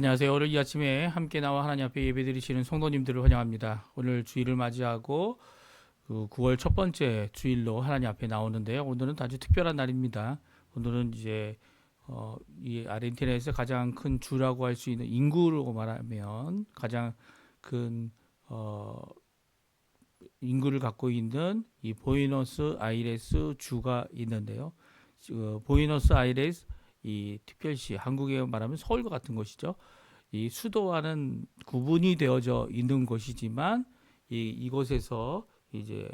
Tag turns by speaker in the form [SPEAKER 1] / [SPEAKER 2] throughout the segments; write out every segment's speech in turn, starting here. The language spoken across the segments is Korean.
[SPEAKER 1] 안녕하세요. 오늘 이 아침에 함께 나와 하나님 앞에 예배드리시는 성도님들을 환영합니다. 오늘 주일을 맞이하고 9월 첫 번째 주일로 하나님 앞에 나오는데요. 오늘은 아주 특별한 날입니다. 오늘은 이제 이 아르헨티나에서 가장 큰 주라고 할 수 있는, 인구로 말하면 가장 큰 인구를 갖고 있는 이 보이너스 아이레스 주가 있는데요. 보이너스 아이레스, 이 특별시, 한국에 말하면 서울과 같은 곳이죠. 이 수도와는 구분이 되어져 있는 곳이지만 이곳에서 이제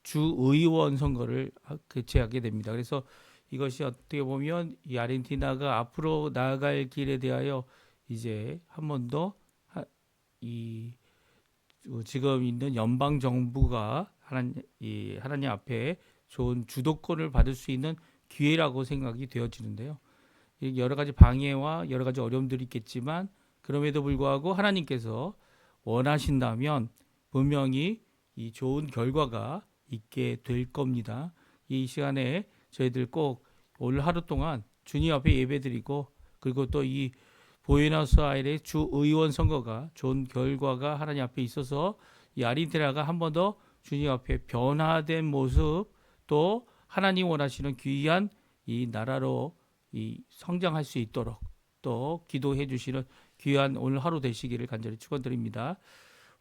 [SPEAKER 1] 주의원 선거를 개최하게 됩니다. 그래서 이것이 어떻게 보면 이 아르헨티나가 앞으로 나아갈 길에 대하여 이제 한 번 더 이 지금 있는 연방 정부가 하나님 앞에 좋은 주도권을 받을 수 있는 기회라고 생각이 되어지는데요. 여러 가지 방해와 여러 가지 어려움들이 있겠지만 그럼에도 불구하고 하나님께서 원하신다면 분명히 이 좋은 결과가 있게 될 겁니다. 이 시간에 저희들 꼭 오늘 하루 동안 주님 앞에 예배드리고, 그리고 또 이 보에노스아이레스 주 의원 선거가 좋은 결과가 하나님 앞에 있어서 이 아르헨티나가 한 번 더 주님 앞에 변화된 모습, 또 하나님 원하시는 귀한 이 나라로 이 성장할 수 있도록 또 기도해 주시는 귀한 오늘 하루 되시기를 간절히 축원드립니다.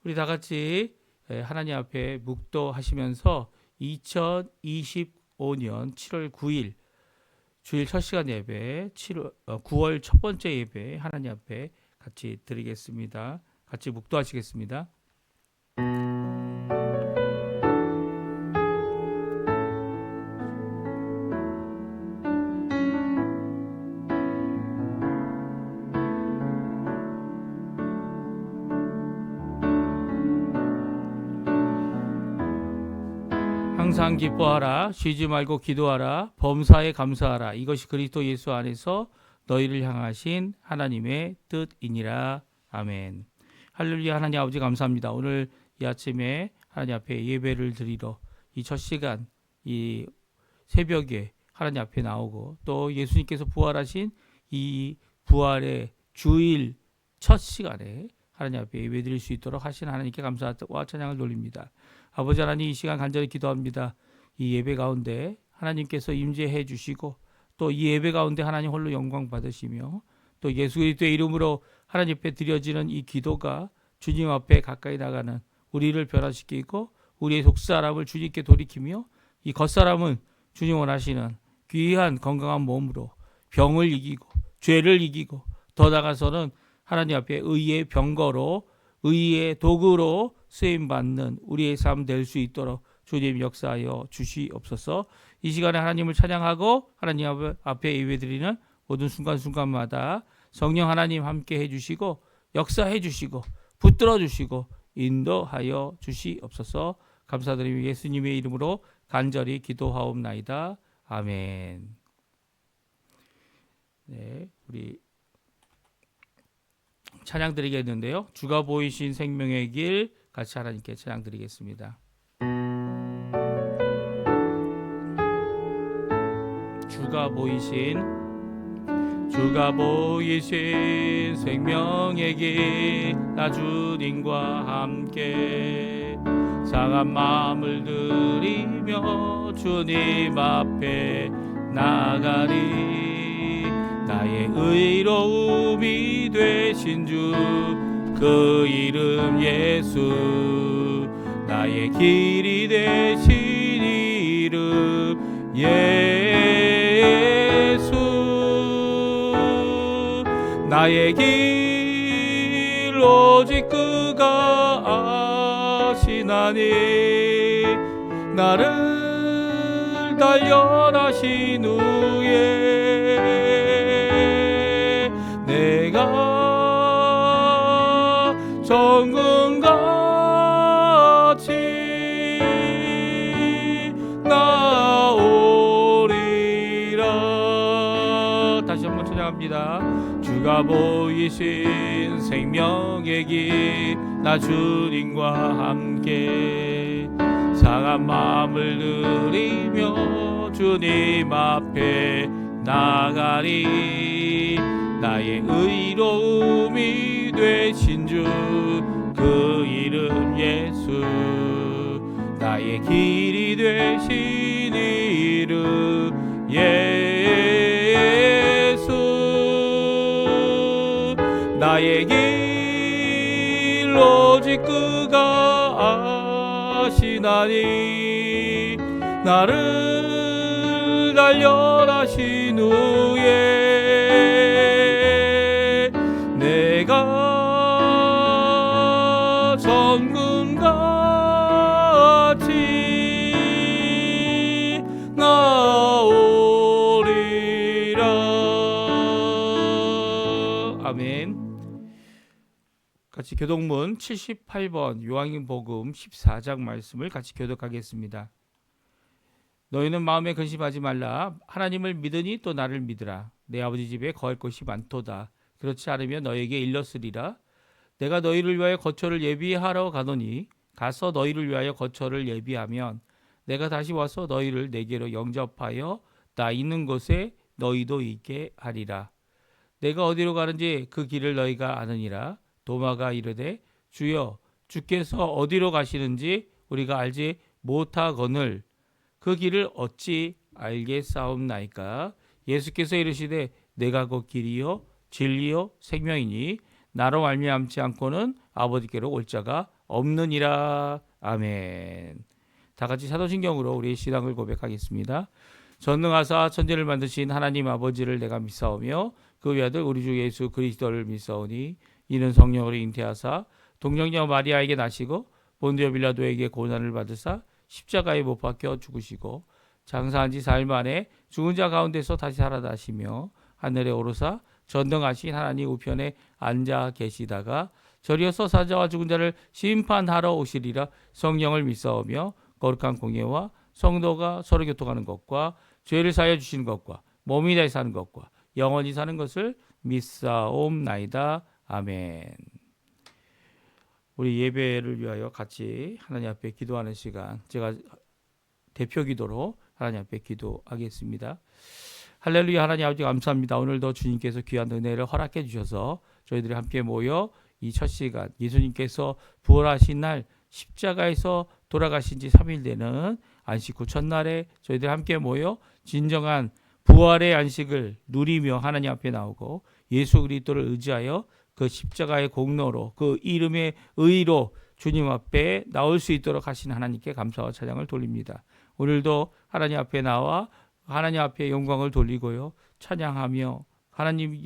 [SPEAKER 1] 우리 다 같이 하나님 앞에 묵도하시면서 2025년 7월 9일 주일 첫 시간 예배, 9월 첫 번째 예배 하나님 앞에 같이 드리겠습니다. 같이 묵도하시겠습니다. 항상 기뻐하라, 쉬지 말고 기도하라, 범사에 감사하라. 이것이 그리스도 예수 안에서 너희를 향하신 하나님의 뜻이니라. 아멘. 할렐루야. 하나님 아버지 감사합니다. 오늘 이 아침에 하나님 앞에 예배를 드리러 이 첫 시간, 이 새벽에 하나님 앞에 나오고, 또 예수님께서 부활하신 이 부활의 주일 첫 시간에 하나님 앞에 예배 드릴 수 있도록 하신 하나님께 감사와 찬양을 돌립니다. 아버지 하나님, 이 시간 간절히 기도합니다. 이 예배 가운데 하나님께서 임재해 주시고, 또 이 예배 가운데 하나님 홀로 영광 받으시며, 또 예수 그리스도의 이름으로 하나님 앞에 드려지는 이 기도가 주님 앞에 가까이 나가는 우리를 변화시키고, 우리의 속사람을 주님께 돌이키며, 이 겉사람은 주님 원하시는 귀한 건강한 몸으로 병을 이기고 죄를 이기고, 더 나아가서는 하나님 앞에 의의 병거로, 의의 도구로 쓰임받는 우리의 삶 될 수 있도록 주님 역사하여 주시옵소서. 이 시간에 하나님을 찬양하고 하나님 앞에 예배드리는 모든 순간순간마다 성령 하나님 함께 해주시고, 역사해 주시고, 붙들어 주시고, 인도하여 주시옵소서. 감사드리며 예수님의 이름으로 간절히 기도하옵나이다. 아멘. 네, 우리 찬양 드리겠는데요. 주가 보이신 생명의 길, 같이 하나님께 찬양 드리겠습니다. 주가 보이신 생명의 길, 나 주님과 함께 상한 마음을 들이며 주님 앞에 나가리. 나의 의로움이 되신 주, 그 이름 예수. 나의 길이 되신 이름 예수. 나의 길 오직 그가 아시나니, 나를 단련하신 후에 내가 정금같이 나오리라. 다시 한번 찬양합니다. 주가 보이신 생명의 길, 나 주님과 함께 상한 마음을 들이며 주님 앞에 나가리. 나의 의로움이 되신 주 그 이름 예수 나의 길이 되신 이름 예수 나의 길 오직 그가 아시나니 나를 단련하신 후에 내가 전군같이 나오리라. 아멘. 같이 교독문 78번 요한복음 14장 말씀을 같이 교독하겠습니다. 너희는 마음에 근심하지 말라. 하나님을 믿으니 또 나를 믿으라. 내 아버지 집에 거할 곳이 많도다. 그렇지 않으면 너에게 일렀으리라. 내가 너희를 위하여 거처를 예비하러 가노니 가서 너희를 위하여 거처를 예비하면 내가 다시 와서 너희를 내게로 영접하여 나 있는 곳에 너희도 있게 하리라. 내가 어디로 가는지 그 길을 너희가 아느니라. 도마가 이르되 주여 주께서 어디로 가시는지 우리가 알지 못하거늘 그 길을 어찌 알겠사옵나이까. 예수께서 이르시되 내가 곧 길이요 진리요 생명이니 나로 말미암지 않고는 아버지께로 올 자가 없느니라. 아멘. 다 같이 사도신경으로 우리의 신앙을 고백하겠습니다. 전능하사 천지를 만드신 하나님 아버지를 내가 믿사오며 그 외아들 우리 주 예수 그리스도를 믿사오니 이는 성령으로 잉태하사 동정녀 마리아에게 나시고 본디오 빌라도에게 고난을 받으사 십자가에 못 박혀 죽으시고 장사한 지 사흘 만에 죽은 자 가운데서 다시 살아나시며 하늘에 오르사 전능하신 하나님 우편에 앉아 계시다가 저리어서 사자와 죽은 자를 심판하러 오시리라. 성령을 믿사오며 거룩한 공예와 성도가 서로 교통하는 것과 죄를 사하여 주시는 것과 몸이 다시 사는 것과 영원히 사는 것을 믿사옵나이다. 아멘. 우리 예배를 위하여 같이 하나님 앞에 기도하는 시간, 제가 대표 기도로 하나님 앞에 기도하겠습니다. 할렐루야. 하나님 아버지 감사합니다. 오늘도 주님께서 귀한 은혜를 허락해 주셔서 저희들이 함께 모여 이 첫 시간 예수님께서 부활하신 날 십자가에서 돌아가신 지 3일 되는 안식 후 첫날에 저희들이 함께 모여 진정한 부활의 안식을 누리며 하나님 앞에 나오고 예수 그리스도를 의지하여 그 십자가의 공로로 그 이름의 의로 주님 앞에 나올 수 있도록 하신 하나님께 감사와 찬양을 돌립니다. 오늘도 하나님 앞에 나와 하나님 앞에 영광을 돌리고요. 찬양하며 하나님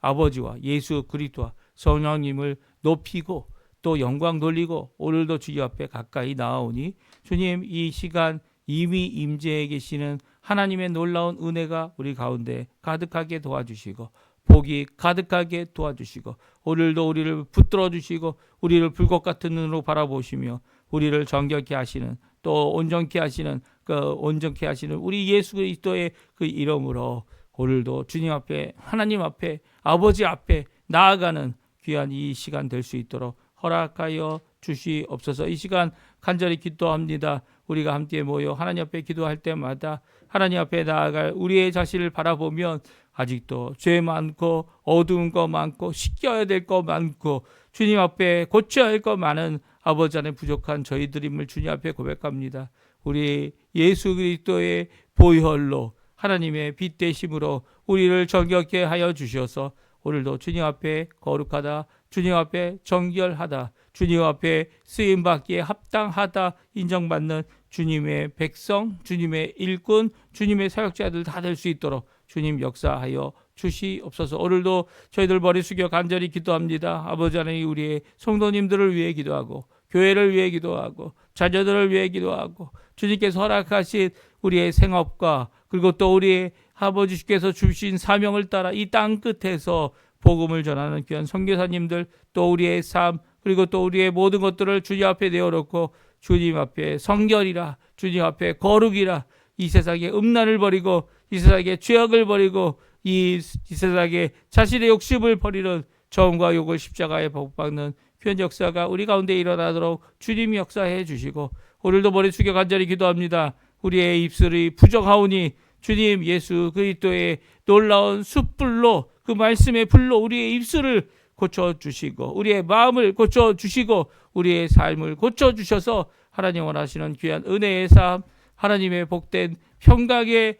[SPEAKER 1] 아버지와 예수 그리스도와 성령님을 높이고 또 영광 돌리고 오늘도 주님 앞에 가까이 나아오니 주님 이 시간 이미 임재해 계시는 하나님의 놀라운 은혜가 우리 가운데 가득하게 도와주시고 복이 가득하게 도와주시고 오늘도 우리를 붙들어 주시고 우리를 불꽃 같은 눈으로 바라보시며 우리를 정결케 하시는 또 온전케 하시는 온전케 하시는 우리 예수 그리스도의 그 이름으로 오늘도 주님 앞에 하나님 앞에 아버지 앞에 나아가는 귀한 이 시간 될 수 있도록 허락하여 주시옵소서. 이 시간 간절히 기도합니다. 우리가 함께 모여 하나님 앞에 기도할 때마다 하나님 앞에 나아갈 우리의 자신을 바라보면 아직도 죄 많고 어두운 거 많고 씻겨야 될 거 많고 주님 앞에 고쳐야 할 거 많은 아버지 안에 부족한 저희들임을 주님 앞에 고백합니다. 우리 예수 그리스도의 보혈로 하나님의 빛 되심으로 우리를 정결케 하여 주셔서 오늘도 주님 앞에 거룩하다, 주님 앞에 정결하다, 주님 앞에 쓰임받기에 합당하다 인정받는 주님의 백성, 주님의 일꾼, 주님의 사역자들 다 될 수 있도록 주님 역사하여 주시옵소서. 오늘도 저희들 머리 숙여 간절히 기도합니다. 아버지 하나님 우리의 성도님들을 위해 기도하고 교회를 위해 기도하고 자녀들을 위해 기도하고 주님께서 허락하신 우리의 생업과 그리고 또 우리의 아버지께서 주신 사명을 따라 이 땅 끝에서 복음을 전하는 귀한 선교사님들 또 우리의 삶 그리고 또 우리의 모든 것들을 주님 앞에 내어놓고 주님 앞에 성결이라 주님 앞에 거룩이라 이 세상에 음란을 버리고 이 세상에 죄악을 버리고 이 세상에 자신의 욕심을 버리는 정과 욕을 십자가에 복받는 귀한 역사가 우리 가운데 일어나도록 주님이 역사해 주시고 오늘도 머리 숙여 간절히 기도합니다. 우리의 입술이 부정하오니 주님 예수 그리스도의 놀라운 숯불로 그 말씀의 불로 우리의 입술을 고쳐주시고 우리의 마음을 고쳐주시고 우리의 삶을 고쳐주셔서 하나님 원하시는 귀한 은혜의 삶, 하나님의 복된 평강케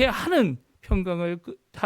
[SPEAKER 1] 하는 평강을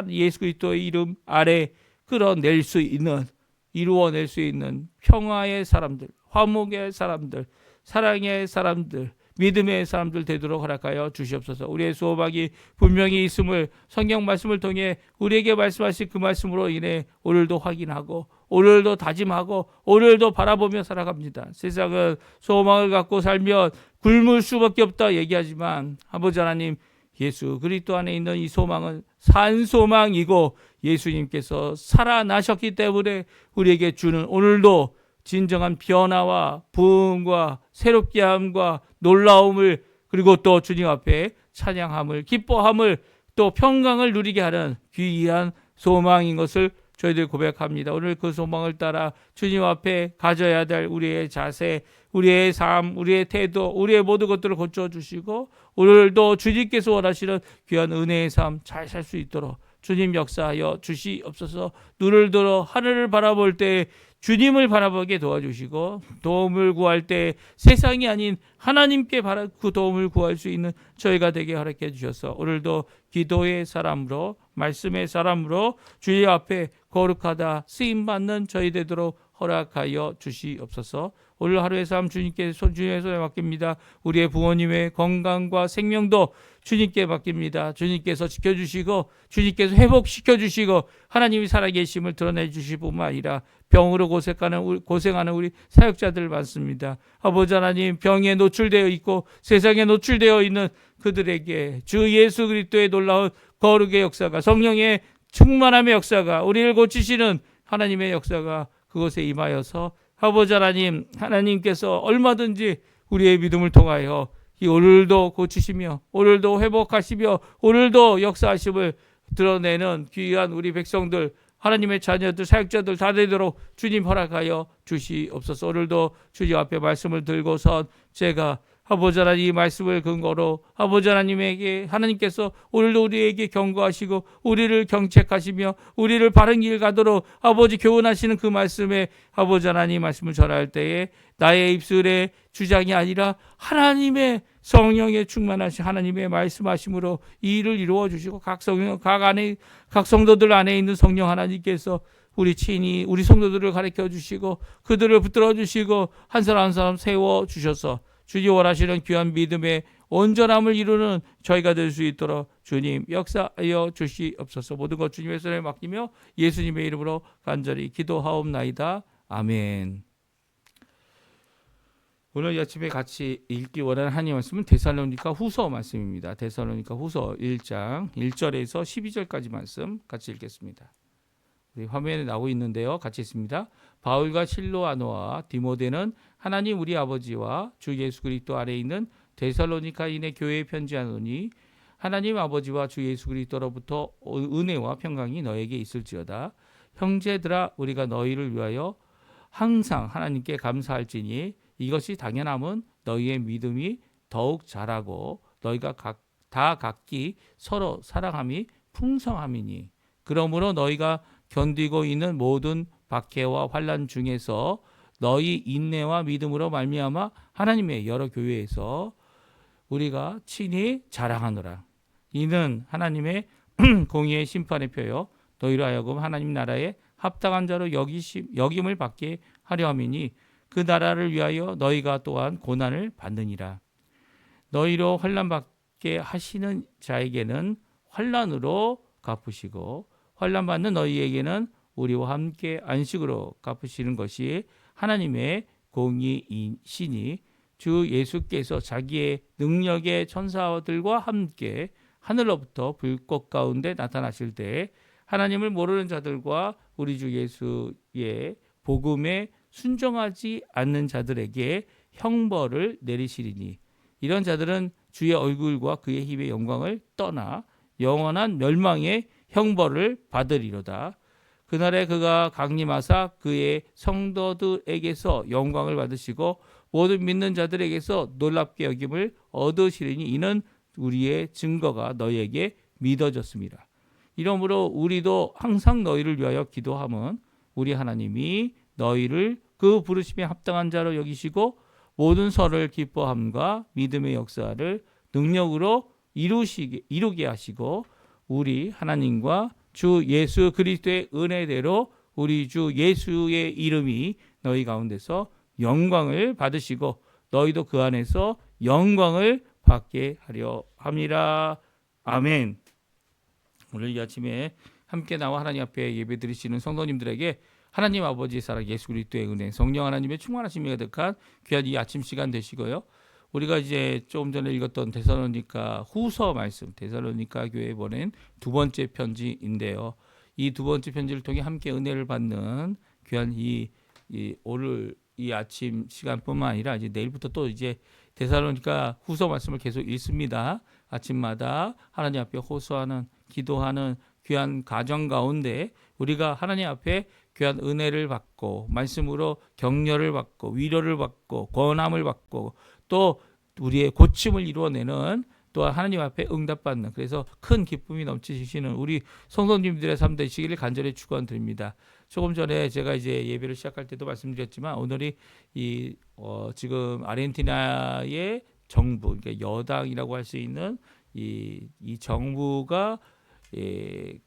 [SPEAKER 1] 예수 그리스도의 이름 아래 끌어낼 수 있는, 이루어낼 수 있는 평화의 사람들, 화목의 사람들, 사랑의 사람들, 믿음의 사람들 되도록 허락하여 주시옵소서. 우리의 소망이 분명히 있음을 성경 말씀을 통해 우리에게 말씀하신 그 말씀으로 인해 오늘도 확인하고 오늘도 다짐하고 오늘도 바라보며 살아갑니다. 세상은 소망을 갖고 살면 굶을 수밖에 없다 얘기하지만 아버지 하나님, 예수 그리스도 안에 있는 이 소망은 산 소망이고 예수님께서 살아나셨기 때문에 우리에게 주는 오늘도 진정한 변화와 부흥과 새롭게 함과 놀라움을, 그리고 또 주님 앞에 찬양함을, 기뻐함을, 또 평강을 누리게 하는 귀한 소망인 것을 저희들 고백합니다. 오늘 그 소망을 따라 주님 앞에 가져야 될 우리의 자세, 우리의 삶, 우리의 태도, 우리의 모든 것들을 고쳐주시고 오늘도 주님께서 원하시는 귀한 은혜의 삶 잘 살 수 있도록 주님 역사하여 주시옵소서. 눈을 들어 하늘을 바라볼 때 주님을 바라보게 도와주시고 도움을 구할 때 세상이 아닌 하나님께 그 도움을 구할 수 있는 저희가 되게 허락해 주셔서 오늘도 기도의 사람으로, 말씀의 사람으로 주의 앞에 거룩하다 쓰임받는 저희 되도록 허락하여 주시옵소서. 오늘 하루의 삶 주님의 손에 맡깁니다. 우리의 부모님의 건강과 생명도 주님께 맡깁니다. 주님께서 지켜주시고 주님께서 회복시켜주시고 하나님이 살아계심을 드러내주실 뿐만 아니라 병으로 고생하는 우리 사역자들 많습니다. 아버지 하나님, 병에 노출되어 있고 세상에 노출되어 있는 그들에게 주 예수 그리스도의 놀라운 거룩의 역사가, 성령의 충만함의 역사가, 우리를 고치시는 하나님의 역사가 그곳에 임하여서 아버지 하나님, 하나님께서 얼마든지 우리의 믿음을 통하여 오늘도 고치시며 오늘도 회복하시며 오늘도 역사하심을 드러내는 귀한 우리 백성들, 하나님의 자녀들, 사역자들 다 되도록 주님 허락하여 주시옵소서. 오늘도 주님 앞에 말씀을 들고선 제가 아버지 하나님 이 말씀을 근거로 아버지 하나님에게, 하나님께서 오늘도 우리에게 경고하시고 우리를 경책하시며 우리를 바른 길 가도록 아버지 교훈하시는 그 말씀에 아버지 하나님 말씀을 전할 때에 나의 입술의 주장이 아니라 하나님의 성령의 충만하신 하나님의 말씀하심으로 이 일을 이루어 주시고 각 성도들 안에 있는 성령 하나님께서 우리 친히 우리 성도들을 가르쳐 주시고 그들을 붙들어 주시고 한 사람 한 사람 세워 주셔서 주님 원하시는 귀한 믿음의 온전함을 이루는 저희가 될 수 있도록 주님 역사하여 주시옵소서. 모든 것 주님의 손에 맡기며 예수님의 이름으로 간절히 기도하옵나이다. 아멘. 오늘 아침에 같이 읽기 원하는 하나님 말씀은 데살로니가 후서 말씀입니다. 데살로니가 후서 1장 1절에서 12절까지 말씀 같이 읽겠습니다. 우리 화면에 나오고 있는데요. 같이 읽습니다. 바울과 실로아노와 디모데는 하나님 우리 아버지와 주 예수 그리스도 아래 있는 데살로니가인의 교회에 편지하노니 하나님 아버지와 주 예수 그리스도로부터 은혜와 평강이 너에게 있을지어다. 형제들아, 우리가 너희를 위하여 항상 하나님께 감사할지니 이것이 당연함은 너희의 믿음이 더욱 자라고 너희가 다 각기 서로 사랑함이 풍성함이니 그러므로 너희가 견디고 있는 모든 박해와 환난 중에서 너희 인내와 믿음으로 말미암아 하나님의 여러 교회에서 우리가 친히 자랑하노라. 이는 하나님의 공의의 심판의 표요 너희로 하여금 하나님 나라에 합당한 자로 여김을 받게 하려 함이니 그 나라를 위하여 너희가 또한 고난을 받느니라. 너희로 환난 받게 하시는 자에게는 환난으로 갚으시고 환난 받는 너희에게는 우리와 함께 안식으로 갚으시는 것이 하나님의 공의이시니 주 예수께서 자기의 능력의 천사들과 함께 하늘로부터 불꽃 가운데 나타나실 때 하나님을 모르는 자들과 우리 주 예수의 복음에 순종하지 않는 자들에게 형벌을 내리시리니 이런 자들은 주의 얼굴과 그의 힘의 영광을 떠나 영원한 멸망의 형벌을 받으리로다. 그날에 그가 강림하사 그의 성도들에게서 영광을 받으시고 모든 믿는 자들에게서 놀랍게 여김을 얻으시리니 이는 우리의 증거가 너희에게 믿어졌습니다. 이러므로 우리도 항상 너희를 위하여 기도함은 우리 하나님이 너희를 그 부르심에 합당한 자로 여기시고 모든 선을 기뻐함과 믿음의 역사를 능력으로 이루게 하시고 우리 하나님과 주 예수 그리스도의 은혜대로 우리 주 예수의 이름이 너희 가운데서 영광을 받으시고 너희도 그 안에서 영광을 받게 하려 함이라. 아멘. 오늘 이 아침에 함께 나와 하나님 앞에 예배드리시는 성도님들에게 하나님 아버지의 사랑, 예수 그리스도의 은혜, 성령 하나님의 충만하심이 가득한 귀한 이 아침 시간 되시고요. 우리가 이제 조금 전에 읽었던 데살로니가 후서 말씀, 데살로니가 교회에 보낸 두 번째 편지인데요. 이 두 번째 편지를 통해 함께 은혜를 받는 귀한 오늘 이 아침 시간뿐만 아니라 이제 내일부터 또 이제 데살로니가 후서 말씀을 계속 읽습니다. 아침마다 하나님 앞에 호소하는, 기도하는 귀한 가정 가운데 우리가 하나님 앞에 귀한 은혜를 받고 말씀으로 격려를 받고 위로를 받고 권함을 받고 또 우리의 고침을 이루어내는 또 하나님 앞에 응답받는, 그래서 큰 기쁨이 넘치시는 우리 성도님들의 삶 되시기를 간절히 축원드립니다. 조금 전에 제가 이제 예배를 시작할 때도 말씀드렸지만 오늘이 지금 아르헨티나의 정부, 그러니까 여당이라고 할 수 있는 이 정부가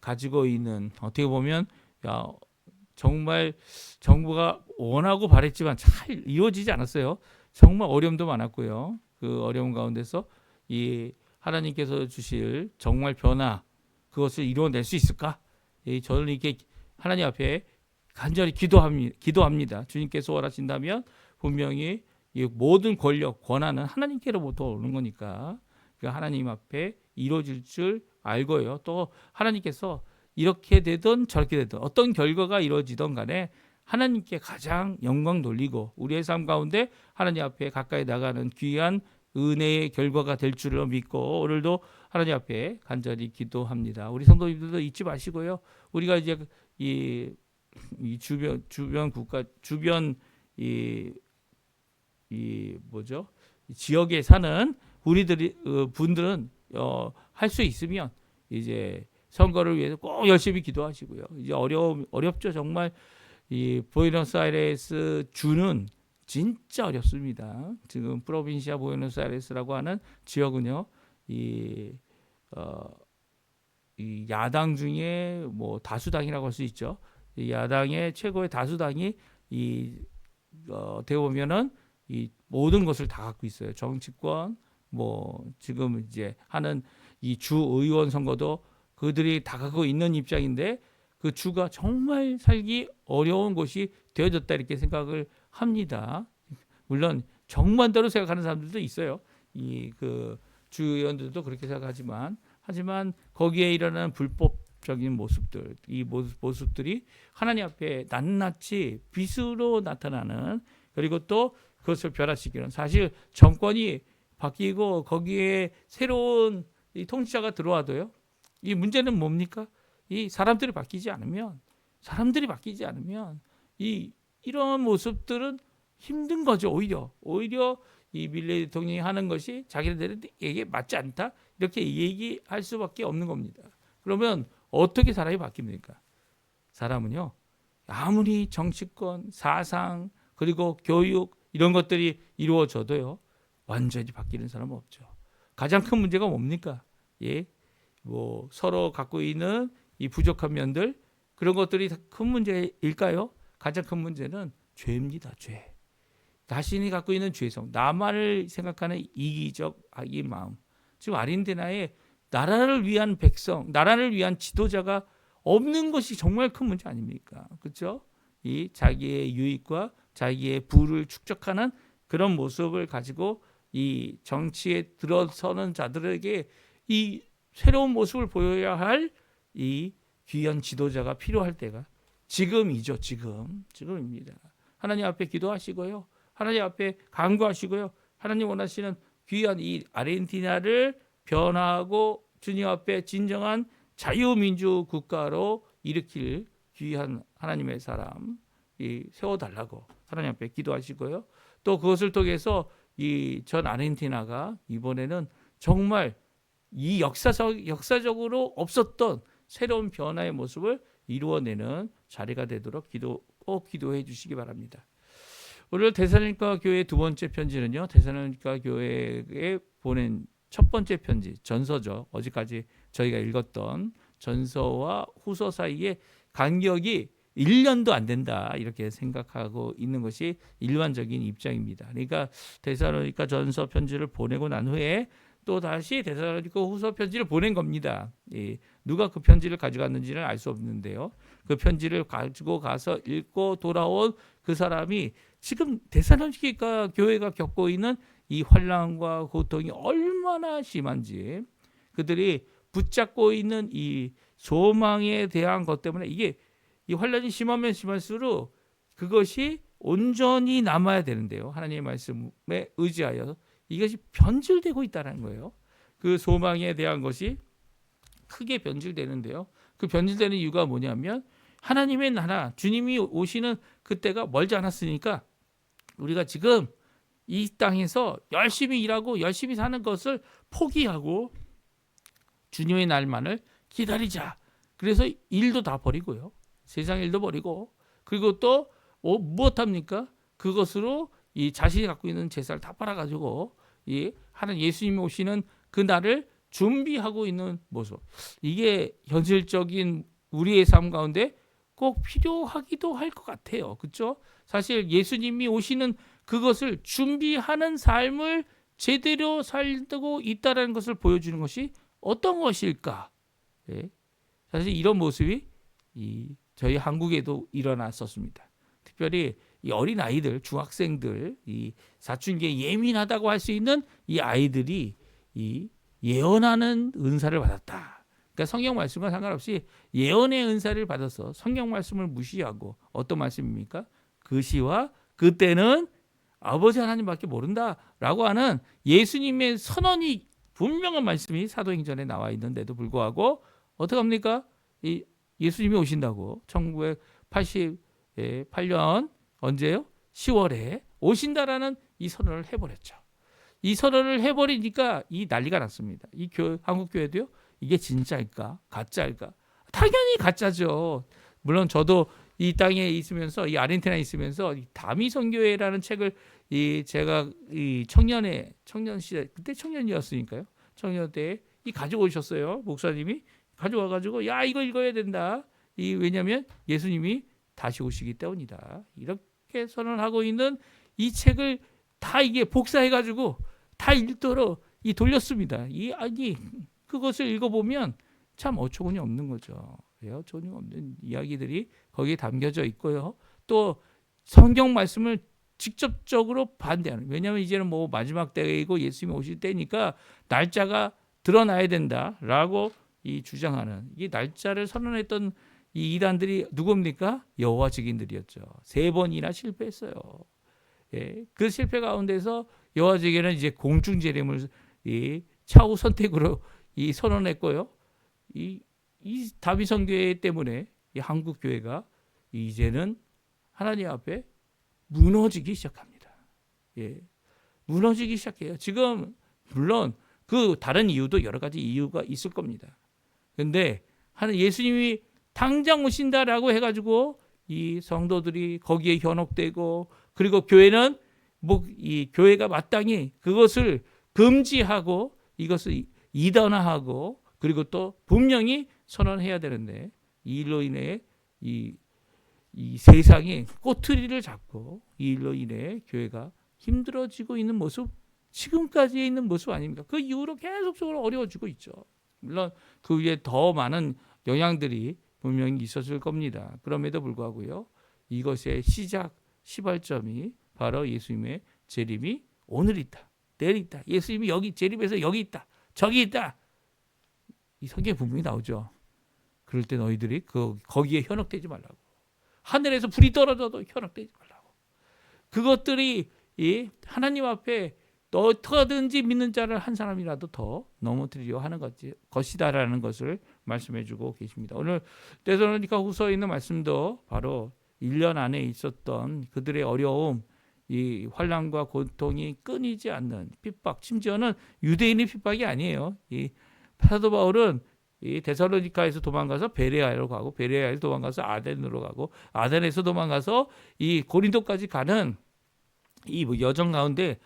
[SPEAKER 1] 가지고 있는, 어떻게 보면 정말 정부가 원하고 바랬지만 잘 이루어지지 않았어요. 정말 어려움도 많았고요. 그 어려움 가운데서 이 하나님께서 주실 정말 변화, 그것을 이루어낼 수 있을까? 저는 이렇게 하나님 앞에 간절히 기도합니다. 주님께서 원하신다면 분명히 이 모든 권력, 권한은 하나님께로부터 오는 거니까 하나님 앞에 이루어질 줄 알고요. 또 하나님께서 이렇게 되든 저렇게 되든 어떤 결과가 이루어지든 간에 하나님께 가장 영광 돌리고 우리의 삶 가운데 하나님 앞에 가까이 나가는 귀한 은혜의 결과가 될 줄을 믿고 오늘도 하나님 앞에 간절히 기도합니다. 우리 성도님들도 잊지 마시고요. 우리가 이제 이 주변 국가 주변 이 지역에 사는 분들은 할 수 있으면 이제 선거를 위해서 꼭 열심히 기도하시고요. 이제 어렵죠. 정말 이 부에노스아이레스 주는 진짜 어렵습니다. 지금 프로빈시아 부에노스아이레스라고 하는 지역은요, 이 야당 중에 뭐 다수당이라고 할 수 있죠. 이 야당의 최고의 다수당이 어떻게 보면은 이 모든 것을 다 갖고 있어요. 정치권, 뭐 지금 이제 하는 이 주 의원 선거도 그들이 다 갖고 있는 입장인데 그 주가 정말 살기 어려운 곳이 되어졌다 이렇게 생각을 합니다. 물론 정반대로 생각하는 사람들도 있어요. 그 주의원들도 그렇게 생각하지만 거기에 일어나는 불법적인 모습들, 이 모습들이 하나님 앞에 낱낱이 빛으로 나타나는, 그리고 또 그것을 변화시키는, 사실 정권이 바뀌고 거기에 새로운 이 통치자가 들어와도요. 이 문제는 뭡니까? 이 사람들이 바뀌지 않으면 이런 모습들은 힘든 거죠. 오히려 이 밀레 대통령이 하는 것이 자기들에게 맞지 않다 이렇게 얘기할 수밖에 없는 겁니다. 그러면 어떻게 사람이 바뀝니까? 사람은요, 아무리 정치권, 사상, 그리고 교육 이런 것들이 이루어져도요, 완전히 바뀌는 사람은 없죠. 가장 큰 문제가 뭡니까? 뭐 서로 갖고 있는 이 부족한 면들, 그런 것들이 큰 문제일까요? 가장 큰 문제는 죄입니다. 죄. 자신이 갖고 있는 죄성, 나만을 생각하는 이기적 악의 마음. 지금 아르헨티나에 나라를 위한 백성, 나라를 위한 지도자가 없는 것이 정말 큰 문제 아닙니까? 그렇죠? 이 자기의 유익과 자기의 부를 축적하는 그런 모습을 가지고 이 정치에 들어서는 자들에게 이 새로운 모습을 보여야 할 이 귀한 지도자가 필요할 때가 지금이죠. 지금입니다. 하나님 앞에 기도하시고요. 하나님 앞에 간구하시고요. 하나님 원하시는 귀한 이 아르헨티나를 변화하고 주님 앞에 진정한 자유민주 국가로 일으킬 귀한 하나님의 사람 세워달라고 하나님 앞에 기도하시고요. 또 그것을 통해서 이 전 아르헨티나가 이번에는 정말 이 역사적으로 없었던 새로운 변화의 모습을 이루어내는 자리가 되도록 꼭 기도해 주시기 바랍니다. 오늘 데살로니가 교회 두 번째 편지는요, 데살로니가 교회에 보낸 첫 번째 편지, 전서죠. 어제까지 저희가 읽었던 전서와 후서 사이에 간격이 1년도 안 된다, 이렇게 생각하고 있는 것이 일반적인 입장입니다. 그러니까 데살로니가 전서 편지를 보내고 난 후에 또 다시 데살로니가 후서 편지를 보낸 겁니다. 누가 그 편지를 가져갔는지는 알 수 없는데요. 그 편지를 가지고 가서 읽고 돌아온 그 사람이 지금 데살로니가 교회가 겪고 있는 이 환난과 고통이 얼마나 심한지, 그들이 붙잡고 있는 이 소망에 대한 것 때문에 이게 이 환난이 심하면 심할수록 그것이 온전히 남아야 되는데요. 하나님의 말씀에 의지하여 이것이 변질되고 있다는 거예요. 그 소망에 대한 것이 크게 변질되는데요. 그 변질되는 이유가 뭐냐면 하나님의 나라, 주님이 오시는 그때가 멀지 않았으니까 우리가 지금 이 땅에서 열심히 일하고 열심히 사는 것을 포기하고 주님의 날만을 기다리자. 그래서 일도 다 버리고요. 세상 일도 버리고, 그리고 또 무엇합니까? 그것으로 이 자신이 갖고 있는 재산을 다 팔아가지고 이 하나님 예수님이 오시는 그 날을 준비하고 있는 모습. 이게 현실적인 우리의 삶 가운데 꼭 필요하기도 할 것 같아요. 그렇죠? 사실 예수님이 오시는 그것을 준비하는 삶을 제대로 살고 있다는 것을 보여주는 것이 어떤 것일까? 예. 사실 이런 모습이 저희 한국에도 일어났었습니다. 특별히 이 어린 아이들, 중학생들, 이 사춘기에 예민하다고 할 수 있는 이 아이들이 이 예언하는 은사를 받았다. 그러니까 성경 말씀과 상관없이 예언의 은사를 받아서 성경 말씀을 무시하고, 어떤 말씀입니까? 그 시와 그때는 아버지 하나님밖에 모른다라고 하는 예수님의 선언이 분명한 말씀이 사도행전에 나와 있는데도 불구하고 어떻게 합니까? 이 예수님이 오신다고 1988년 언제요? 10월에 오신다라는 이 선언을 해버렸죠. 이 선언을 해버리니까 이 난리가 났습니다. 이 한국 교회도요. 이게 진짜일까? 가짜일까? 당연히 가짜죠. 물론 저도 이 땅에 있으면서, 이 아르헨티나에 있으면서 이 다미 선교회라는 책을 제가 청년 시대, 그때 청년이었으니까요. 청년 때 가지고 오셨어요. 목사님이 가져와 가지고 야, 이거 읽어야 된다. 왜냐하면 예수님이 다시 오시기 때문이다. 이렇게 선언하고 있는 이 책을 다 이게 복사해 가지고 다 읽도록 돌렸습니다. 그것을 읽어보면 참 어처구니 없는 거죠. 어처구니 없는 이야기들이 거기에 담겨져 있고요. 또 성경 말씀을 직접적으로 반대하는, 왜냐하면 이제는 뭐 마지막 때이고 예수님이 오실 때니까 날짜가 드러나야 된다라고 주장하는, 이 날짜를 선언했던 이 이단들이 누굽니까? 여호와 증인들이었죠. 3번이나 실패했어요. 그 실패 가운데서 여호와 증인은 이제 공중 재림을 차후 선택으로 선언했고요. 이 다비 선교회 때문에 이 한국 교회가 이제는 하나님 앞에 무너지기 시작합니다. 무너지기 시작해요. 지금 물론 그 다른 이유도 여러 가지 이유가 있을 겁니다. 그런데 예수님이 당장 오신다라고 해가지고 이 성도들이 거기에 현혹되고, 그리고 교회는 이 교회가 마땅히 그것을 금지하고 이것을 이단화하고, 그리고 또 분명히 선언해야 되는데 이 일로 인해 이 세상이 꼬투리를 잡고 이 일로 인해 교회가 힘들어지고 있는 모습, 지금까지 있는 모습 아닙니까? 그 이후로 계속적으로 어려워지고 있죠. 물론 그 위에 더 많은 영향들이 분명히 있었을 겁니다. 그럼에도 불구하고요, 이것의 시발점이 바로 예수님의 재림이 오늘 있다, 내일 있다. 예수님이 여기 재림해서 여기 있다, 저기 있다. 이 성경에 분명히 나오죠. 그럴 때 너희들이 거기에 현혹되지 말라고. 하늘에서 불이 떨어져도 현혹되지 말라고. 그것들이 하나님 앞에 어떻게든지 믿는 자를 한 사람이라도 더 넘어뜨리려 하는 것이다라는 것을 말씀해주고 계십니다. 오늘 데살로니가 후서에 있는 말씀도 바로 1년 안에 있었던 그들의 어려움, 이 환난과 고통이 끊이지 않는 핍박, 심지어는 유대인의 핍박이 아니에요. 이 사도 바울은 이 데살로니카에서 도망가서 베레아로 가고 베레아에서 도망가서 아덴으로 가고 아덴에서 도망가서 이 고린도까지 가는 이 여정 가운데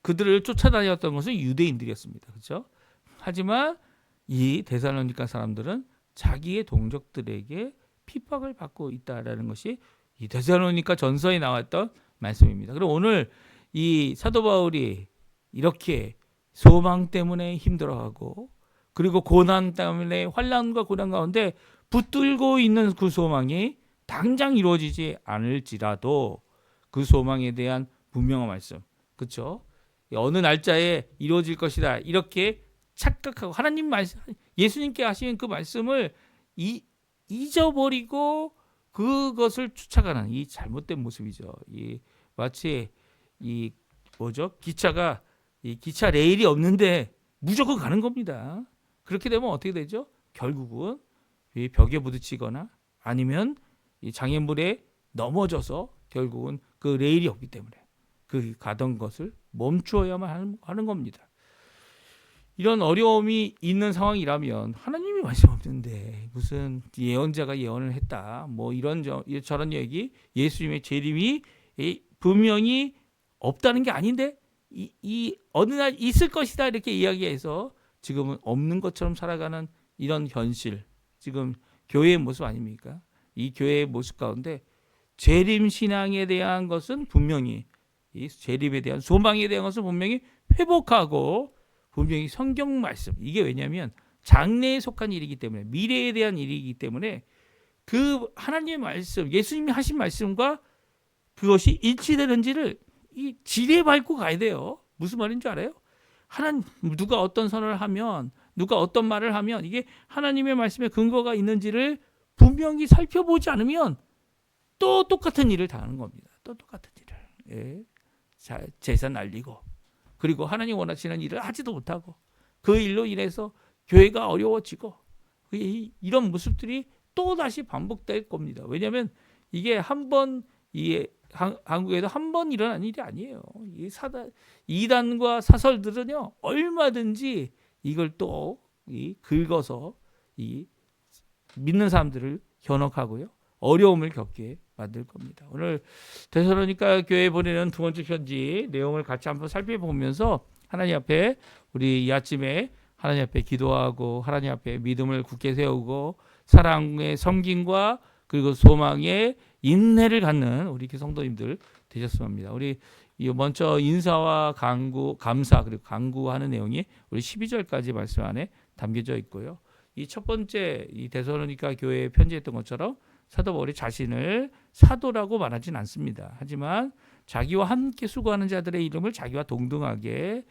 [SPEAKER 1] 그들을 쫓아다녔던 것은 유대인들이었습니다. 그렇죠? 하지만 이 데살로니가 사람들은 자기의 동족들에게 핍박을 받고 있다라는 것이 이 데살로니가 전서에 나왔던 말씀입니다. 그럼 오늘 이 사도 바울이 이렇게 소망 때문에 힘들어하고 그리고 고난 때문에 환난과 고난 가운데 붙들고 있는 그 소망이 당장 이루어지지 않을지라도 그 소망에 대한 분명한 말씀, 그렇죠? 어느 날짜에 이루어질 것이다 이렇게 착각하고 하나님 말씀, 예수님께 하신 그 말씀을 잊어버리고 그것을 쫓아가는 이 잘못된 모습이죠. 이 마치 이 기차가 이 기차 레일이 없는데 무조건 가는 겁니다. 그렇게 되면 어떻게 되죠? 결국은 이 벽에 부딪히거나 아니면 이 장애물에 넘어져서 결국은 그 레일이 없기 때문에 그 가던 것을 멈추어야만 하는 겁니다. 이런 어려움이 있는 상황이라면 하나님이 말씀 없는데 무슨 예언자가 예언을 했다 뭐 이런 저런 얘기, 예수님의 재림이 분명히 없다는 게 아닌데 이 어느 날 있을 것이다 이렇게 이야기해서 지금은 없는 것처럼 살아가는 이런 현실, 지금 교회의 모습 아닙니까? 이 교회의 모습 가운데 재림 신앙에 대한 것은 분명히, 이 재림에 대한 소망에 대한 것은 분명히 회복하고 분명히 성경 말씀, 이게 왜냐하면 장래에 속한 일이기 때문에, 미래에 대한 일이기 때문에 그 하나님의 말씀, 예수님이 하신 말씀과 그것이 일치되는지를 이 지뢰 밟고 가야 돼요. 무슨 말인지 알아요? 누가 어떤 선언을 하면, 누가 어떤 말을 하면 이게 하나님의 말씀에 근거가 있는지를 분명히 살펴보지 않으면 또 똑같은 일을 당하는 겁니다. 또 똑같은 일을. 예. 재산 날리고, 그리고 하나님 원하시는 일을 하지도 못하고, 그 일로 인해서 교회가 어려워지고, 이런 모습들이 또 다시 반복될 겁니다. 왜냐하면 이게 한국에도 한 번 일어난 일이 아니에요. 이단과 사설들은요 얼마든지 이걸 또 긁어서 믿는 사람들을 현혹하고요 어려움을 겪게 만들 겁니다. 오늘 데살로니가 교회에 보내는 두 번째 편지 내용을 같이 한번 살펴보면서 하나님 앞에 우리 이 아침에 하나님 앞에 기도하고 하나님 앞에 믿음을 굳게 세우고 사랑의 섬김과 그리고 소망의 인내를 갖는 우리 성도님들 되셨으면 합니다. 우리 먼저 인사와 강구, 감사 그리고 간구하는 내용이 우리 12절까지 말씀 안에 담겨져 있고요. 이 첫 번째 이 데살로니가 교회에 편지했던 것처럼 사도 바울이 자신을 사도라고 말하진 않습니다. 하지만 자기와 함께 수고하는 자들의 이름을 자기와 동등하게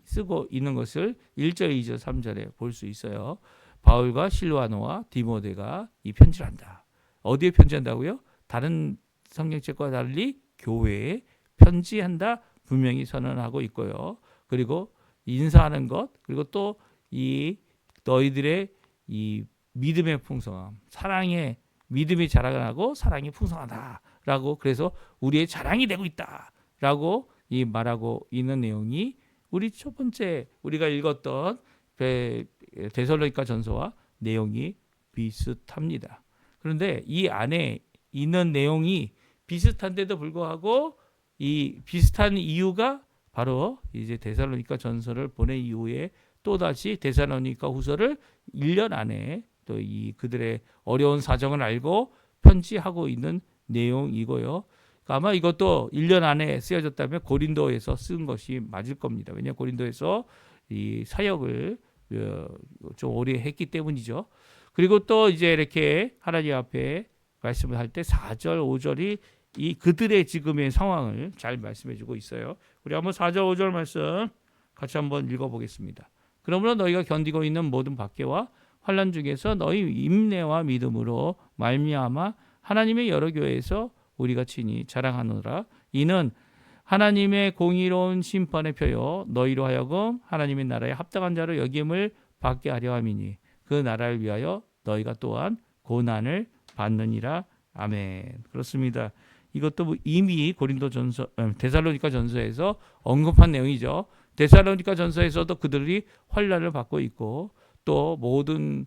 [SPEAKER 1] 쓰고 있는 것을 1절, 2절, 3절에 볼 수 있어요. 바울과 실와노와 디모데가 이 편지를 한다. 어디에 편지한다고요? 다른 성경책과 달리 교회에 편지한다 분명히 선언하고 있고요. 그리고 인사하는 것, 그리고 또 너희들의 이 믿음의 풍성함, 사랑의 믿음이 자라나고 사랑이 풍성하다라고, 그래서 우리의 자랑이 되고 있다라고 말하고 있는 내용이 우리 첫 번째 우리가 읽었던 데살로니가 전서와 내용이 비슷합니다. 그런데 이 안에 있는 내용이 비슷한데도 불구하고 이 비슷한 이유가 바로 이제 데살로니가 전서를 보낸 이후에 또다시 데살로니가 후서를 1년 안에 또 그들의 어려운 사정을 알고 편지하고 있는 내용이고요. 아마 이것도 1년 안에 쓰여졌다면 고린도에서 쓴 것이 맞을 겁니다. 왜냐하면 고린도에서 이 사역을 좀 오래 했기 때문이죠. 그리고 또 이제 이렇게 하나님 앞에 말씀을 할 때 4절, 5절이 그들의 지금의 상황을 잘 말씀해주고 있어요. 우리 한번 4절, 5절 말씀 같이 한번 읽어보겠습니다. 그러므로 너희가 견디고 있는 모든 박해와 환난 중에서 너희 인내와 믿음으로 말미암아 하나님의 여러 교회에서 우리가 친히 자랑하노라. 이는 하나님의 공의로운 심판의 표요 너희로 하여금 하나님의 나라에 합당한 자로 여김을 받게 하려 함이니 그 나라를 위하여 너희가 또한 고난을 받느니라. 아멘. 그렇습니다. 이것도 이미 데살로니가 전서에서 언급한 내용이죠. 데살로니가 전서에서도 그들이 환난을 받고 있고 또 모든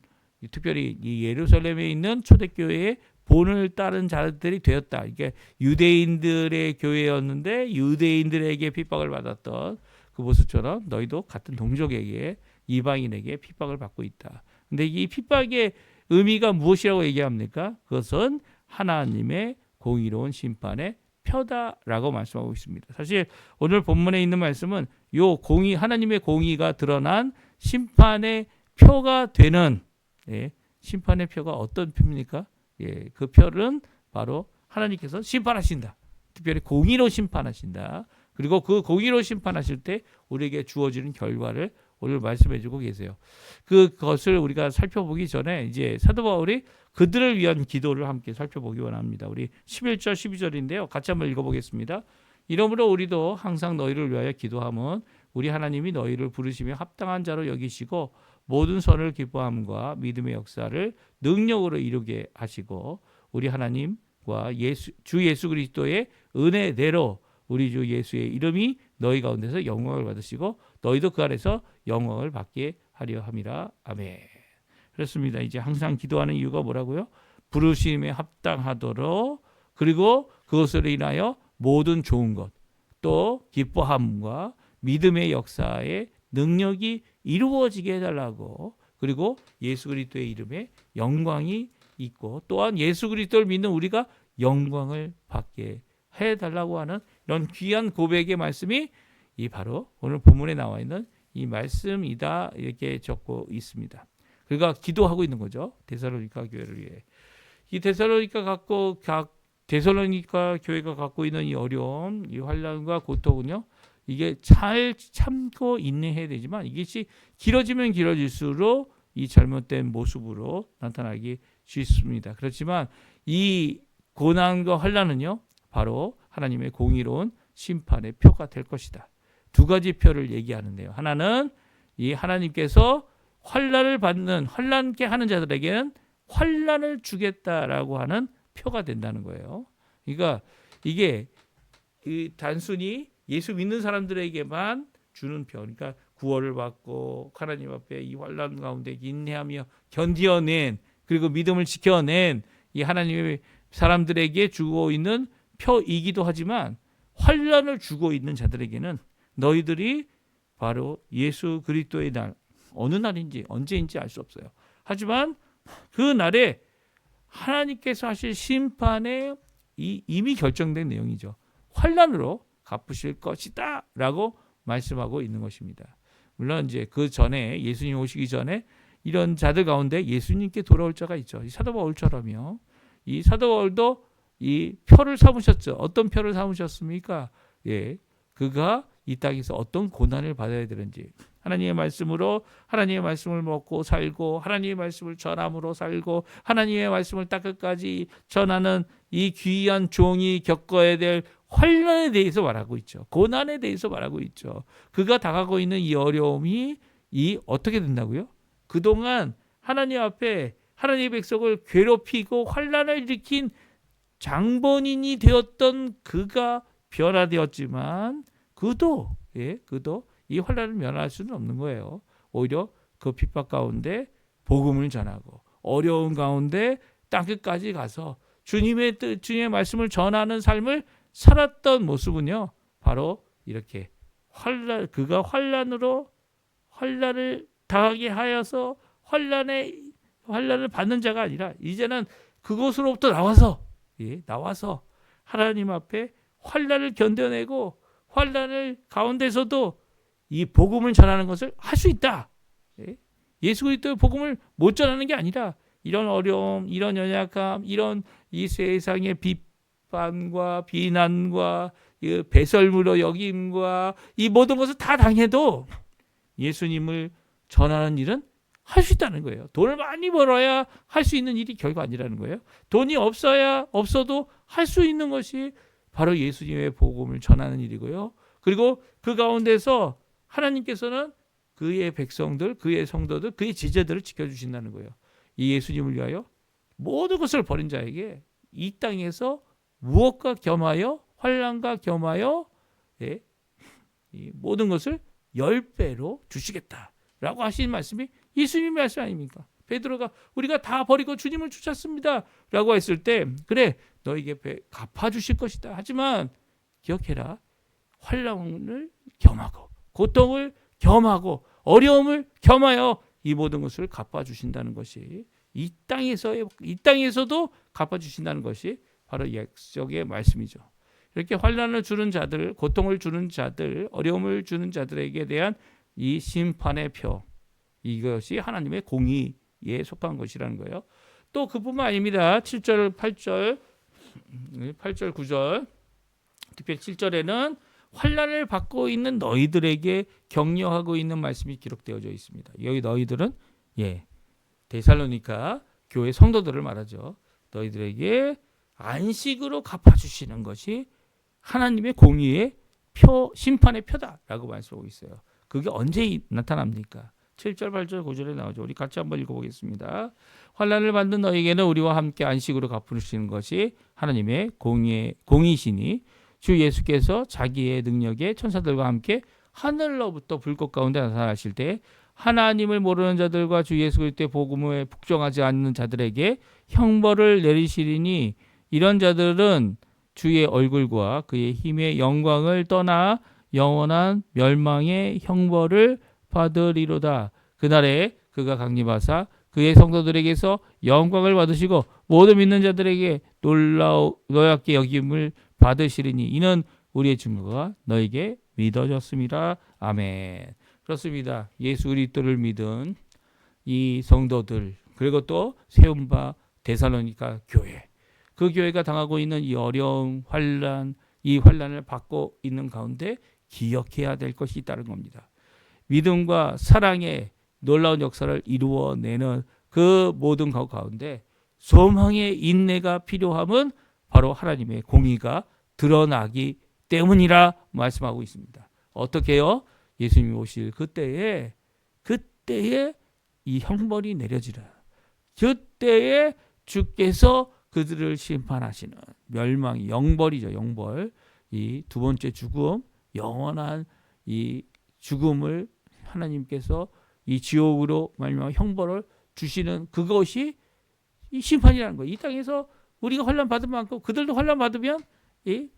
[SPEAKER 1] 특별히 이 예루살렘에 있는 초대교회의 본을 따른 자들이 되었다. 이게 유대인들의 교회였는데 유대인들에게 핍박을 받았던 그 모습처럼 너희도 같은 동족에게 이방인에게 핍박을 받고 있다. 근데 이 핍박의 의미가 무엇이라고 얘기합니까? 그것은 하나님의 공의로운 심판의 표다라고 말씀하고 있습니다. 사실 오늘 본문에 있는 말씀은 요 공의 하나님의 공의가 드러난 심판의 표가 되는 심판의 표가 어떤 표입니까? 그 표는 바로 하나님께서 심판하신다. 특별히 공의로 심판하신다. 그리고 그 공의로 심판하실 때 우리에게 주어지는 결과를 오늘 말씀해주고 계세요. 그것을 우리가 살펴보기 전에 이제 사도 바울이 그들을 위한 기도를 함께 살펴보기 원합니다. 우리 11절 12절인데요. 같이 한번 읽어보겠습니다. 이러므로 우리도 항상 너희를 위하여 기도함은 우리 하나님이 너희를 부르시며 합당한 자로 여기시고 모든 선을 기뻐함과 믿음의 역사를 능력으로 이루게 하시고 우리 하나님과 주 예수 그리스도의 은혜대로 우리 주 예수의 이름이 너희 가운데서 영광을 받으시고 너희도 그 안에서 영광을 받게 하려 함이라. 아멘. 그렇습니다. 이제 항상 기도하는 이유가 뭐라고요? 부르심에 합당하도록 그리고 그것으로 인하여 모든 좋은 것 또 기뻐함과 믿음의 역사의 능력이 이루어지게 해달라고 그리고 예수 그리스도의 이름에 영광이 있고 또한 예수 그리스도를 믿는 우리가 영광을 받게 해달라고 하는 이런 귀한 고백의 말씀이 이 바로 오늘 본문에 나와 있는 이 말씀이다 이렇게 적고 있습니다. 그러니까 기도하고 있는 거죠. 데살로니가 교회를 위해. 이 데살로니가 교회가 갖고 있는 이 어려움, 이 환난과 고통은요. 이게 잘 참고 인내해야 되지만 이것이 길어지면 길어질수록 이 잘못된 모습으로 나타나기 쉽습니다. 그렇지만 이 고난과 환난은요. 바로 하나님의 공의로운 심판의 표가 될 것이다. 두 가지 표를 얘기하는데요. 하나는 이 하나님께서 환난케 하는 자들에게는 환난을 주겠다라고 하는 표가 된다는 거예요. 그러니까 이게 단순히 예수 믿는 사람들에게만 주는 표. 그러니까 구원을 받고 하나님 앞에 이 환난 가운데 인내하며 견디어낸 그리고 믿음을 지켜낸 이 하나님의 사람들에게 주고 있는 표이기도 하지만 환난을 주고 있는 자들에게는 너희들이 바로 예수 그리스도의 날 어느 날인지 언제인지 알 수 없어요. 하지만 그 날에 하나님께서 하실 심판에 이미 결정된 내용이죠. 환난으로 갚으실 것이다 라고 말씀하고 있는 것입니다. 물론 이제 그 전에 예수님 오시기 전에 이런 자들 가운데 예수님께 돌아올 자가 있죠. 이 사도 바울처럼요. 이 사도 바울도 이 표를 삼으셨죠. 어떤 표를 삼으셨습니까? 그가 이 땅에서 어떤 고난을 받아야 되는지 하나님의 말씀으로 하나님의 말씀을 먹고 살고 하나님의 말씀을 전함으로 살고 하나님의 말씀을 딱 끝까지 전하는 이 귀한 종이 겪어야 될 환난에 대해서 말하고 있죠. 고난에 대해서 말하고 있죠. 그가 당하고 있는 이 어려움이 어떻게 된다고요? 그동안 하나님 앞에 하나님의 백성을 괴롭히고 환난을 일으킨 장본인이 되었던 그가 변화되었지만 그도 이 환난을 면할 수는 없는 거예요. 오히려 그 핍박 가운데 복음을 전하고 어려운 가운데 땅끝까지 가서 주님의 말씀을 전하는 삶을 살았던 모습은요. 바로 이렇게 그가 환난을 당하게 하여서 환난을 받는 자가 아니라 이제는 그곳으로부터 나와서 하나님 앞에 환난을 견뎌내고 환난을 가운데서도 이 복음을 전하는 것을 할 수 있다. 예수 그리스도의 복음을 못 전하는 게 아니라 이런 어려움, 이런 연약함, 이런 이 세상의 비판과 비난과 배설물로 여김과 이 모든 것을 다 당해도 예수님을 전하는 일은 할 수 있다는 거예요. 돈을 많이 벌어야 할 수 있는 일이 결코 아니라는 거예요. 돈이 없어도 할 수 있는 것이 바로 예수님의 복음을 전하는 일이고요. 그리고 그 가운데서 하나님께서는 그의 백성들, 그의 성도들, 그의 제자들을 지켜주신다는 거예요. 이 예수님을 위하여 모든 것을 버린 자에게 이 땅에서 무엇과 겸하여 환난과 겸하여 이 모든 것을 10배로 주시겠다라고 하신 말씀이 예수님의 말씀 아닙니까? 베드로가 우리가 다 버리고 주님을 쫓았습니다 라고 했을 때 그래 너에게 갚아주실 것이다. 하지만 기억해라. 환난을 겸하고 고통을 겸하고 어려움을 겸하여 이 모든 것을 갚아주신다는 것이 이 땅에서도 갚아주신다는 것이 바로 약속의 말씀이죠. 이렇게 환난을 주는 자들, 고통을 주는 자들, 어려움을 주는 자들에게 대한 이 심판의 표, 이것이 하나님의 공의에 속한 것이라는 거예요. 또 그뿐만 아닙니다. 7절, 8절, 9절, 특별히 7절에는 환난을 받고 있는 너희들에게 격려하고 있는 말씀이 기록되어져 있습니다. 여기 너희들은 데살로니가 교회 성도들을 말하죠. 너희들에게 안식으로 갚아주시는 것이 하나님의 공의의 표, 심판의 표다라고 말씀하고 있어요. 그게 언제 나타납니까? 7절, 8절, 9절에 나오죠. 우리 같이 한번 읽어보겠습니다. 환난을 받는 너에게는 우리와 함께 안식으로 갚으시는 것이 하나님의 공의시니 주 예수께서 자기의 능력에 천사들과 함께 하늘로부터 불꽃 가운데 나타나실 때 하나님을 모르는 자들과 주 예수 그리스도의 복음에 복종하지 않는 자들에게 형벌을 내리시리니 이런 자들은 주의 얼굴과 그의 힘의 영광을 떠나 영원한 멸망의 형벌을 받으리로다. 그날에 그가 강림하사 그의 성도들에게서 영광을 받으시고 모든 믿는 자들에게 노엽게 여김을 받으시리니 이는 우리의 증거가 너에게 믿어졌습니다. 아멘. 그렇습니다. 예수 그리스도를 믿은 이 성도들 그리고 또 세움바 데살로니가 교회 그 교회가 당하고 있는 이 어려움, 환난, 이 환난을 받고 있는 가운데 기억해야 될 것이 있다는 겁니다. 믿음과 사랑의 놀라운 역사를 이루어내는 그 모든 가운데 소망의 인내가 필요함은 바로 하나님의 공의가 드러나기 때문이라 말씀하고 있습니다. 어떻게요? 예수님이 오실 그때에 이 형벌이 내려지라. 그때에 주께서 그들을 심판하시는 멸망이 영벌이죠. 영벌. 이 두 번째 죽음, 영원한 이 죽음을 하나님께서 이 지옥으로 말미암아 형벌을 주시는 그것이 이 심판이라는 거예요. 이 땅에서 우리가 환난 받은 만큼 그들도 환난 받으면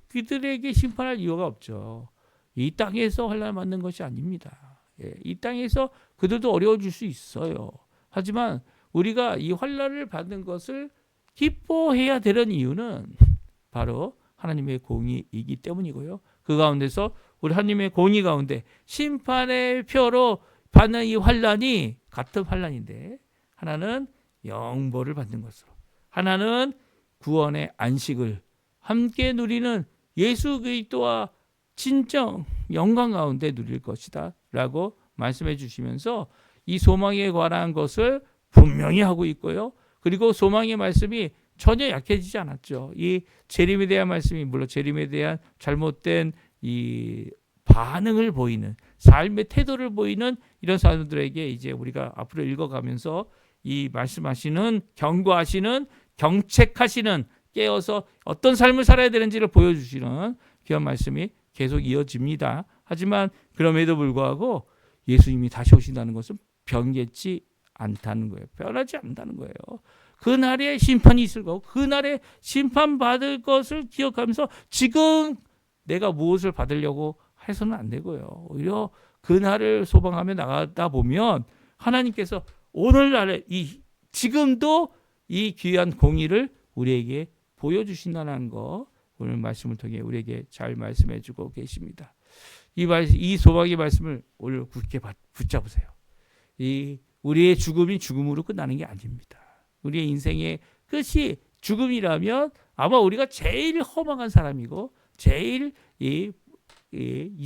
[SPEAKER 1] 그들에게 심판할 이유가 없죠. 이 땅에서 환난을 받는 것이 아닙니다. 이 땅에서 그들도 어려워질 수 있어요. 하지만 우리가 이 환난을 받는 것을 기뻐해야 되는 이유는 바로 하나님의 공의이기 때문이고요. 그 가운데서 우리 하나님의 공의 가운데 심판의 표로 받는 이 환난이 같은 환난인데 하나는 영벌을 받는 것으로 하나는 구원의 안식을 함께 누리는 예수 그리스도와 진정 영광 가운데 누릴 것이다 라고 말씀해 주시면서 이 소망에 관한 것을 분명히 하고 있고요. 그리고 소망의 말씀이 전혀 약해지지 않았죠. 이 재림에 대한 말씀이 물론 재림에 대한 잘못된 이 반응을 보이는 삶의 태도를 보이는 이런 사람들에게 이제 우리가 앞으로 읽어가면서 이 말씀하시는 경고하시는 경책하시는 깨어서 어떤 삶을 살아야 되는지를 보여주시는 귀한 말씀이 계속 이어집니다. 하지만 그럼에도 불구하고 예수님이 다시 오신다는 것은 변개치 않다는 거예요. 변하지 않는다는 거예요. 그날에 심판이 있을 거고 그날에 심판받을 것을 기억하면서 지금 내가 무엇을 받으려고 해서는 안 되고요. 오히려 그날을 소망하며 나가다 보면 하나님께서 오늘날에 지금도 이 귀한 공의를 우리에게 보여주신다는 거 오늘 말씀을 통해 우리에게 잘 말씀해 주고 계십니다. 이 소망의 말씀을 오늘 굳게 붙잡으세요. 우리의 죽음이 죽음으로 끝나는 게 아닙니다. 우리의 인생의 끝이 죽음이라면 아마 우리가 제일 허망한 사람이고 제일 이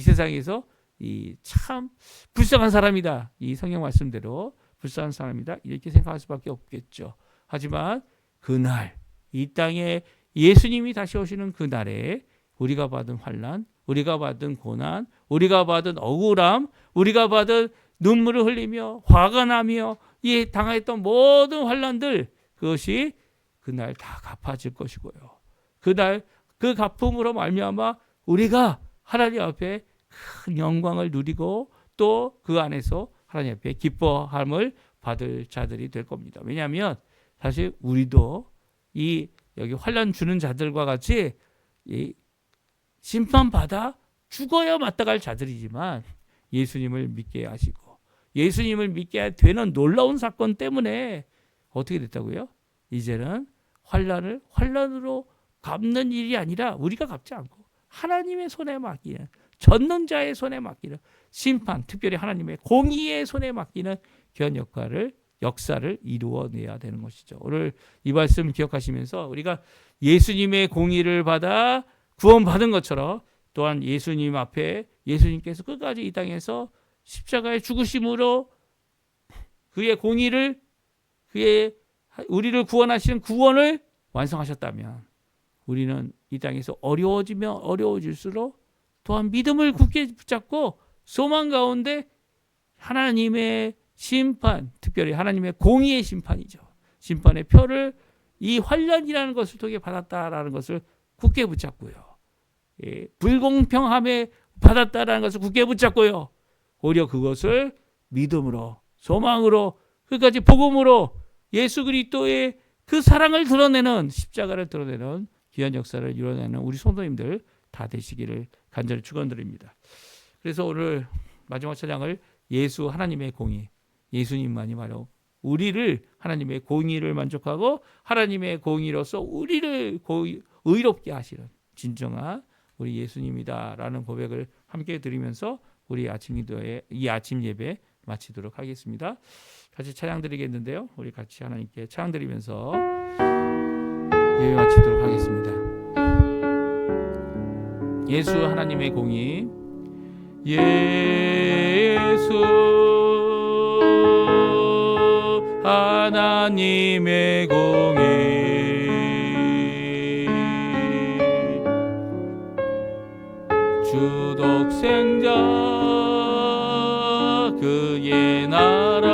[SPEAKER 1] 세상에서 참 불쌍한 사람이다. 이 성경 말씀대로 불쌍한 사람이다. 이렇게 생각할 수밖에 없겠죠. 하지만 그날 이 땅에 예수님이 다시 오시는 그날에 우리가 받은 환난, 우리가 받은 고난, 우리가 받은 억울함, 우리가 받은 눈물을 흘리며 화가 나며 이 당했던 모든 환난들 그것이 그날 다 갚아질 것이고요. 그날 그 갚음으로 말미암아 우리가 하나님 앞에 큰 영광을 누리고 또 그 안에서 하나님 앞에 기뻐함을 받을 자들이 될 겁니다. 왜냐하면 사실 우리도 이 여기 환난 주는 자들과 같이 이 심판받아 죽어야 마땅할 자들이지만 예수님을 믿게 하시고 예수님을 믿게 되는 놀라운 사건 때문에 어떻게 됐다고요? 이제는 환난을 환난으로 갚는 일이 아니라 우리가 갚지 않고 하나님의 손에 맡기는, 젖는 자의 손에 맡기는 심판, 특별히 하나님의 공의의 손에 맡기는 귀한 역사를 이루어내야 되는 것이죠. 오늘 이 말씀 기억하시면서 우리가 예수님의 공의를 받아 구원받은 것처럼 또한 예수님 앞에 예수님께서 끝까지 이 땅에서 십자가의 죽으심으로 그의 공의를, 그의 우리를 구원하시는 구원을 완성하셨다면 우리는 이 땅에서 어려워지면 어려워질수록 또한 믿음을 굳게 붙잡고 소망 가운데 하나님의 심판, 특별히 하나님의 공의의 심판이죠. 심판의 표를 이 환난이라는 것을 통해 받았다라는 것을 굳게 붙잡고요. 불공평함에 받았다라는 것을 굳게 붙잡고요. 오히려 그것을 믿음으로, 소망으로, 끝까지 복음으로 예수 그리스도의 그 사랑을 드러내는, 십자가를 드러내는 귀한 역사를 이뤄내는 우리 성도님들 다 되시기를 간절히 축원드립니다. 그래서 오늘 마지막 찬양을 예수 하나님의 공의, 예수님만이 바로 우리를 하나님의 공의를 만족하고 하나님의 공의로서 우리를 의롭게 하시는 진정한 우리 예수님이다라는 고백을 함께 드리면서 우리 이 아침 예배 마치도록 하겠습니다. 같이 찬양 드리겠는데요. 우리 같이 하나님께 찬양 드리면서 예배 마치도록 하겠습니다. 예수 하나님의 공의, 예수 하나님의 공의, 주독생자 그의 나라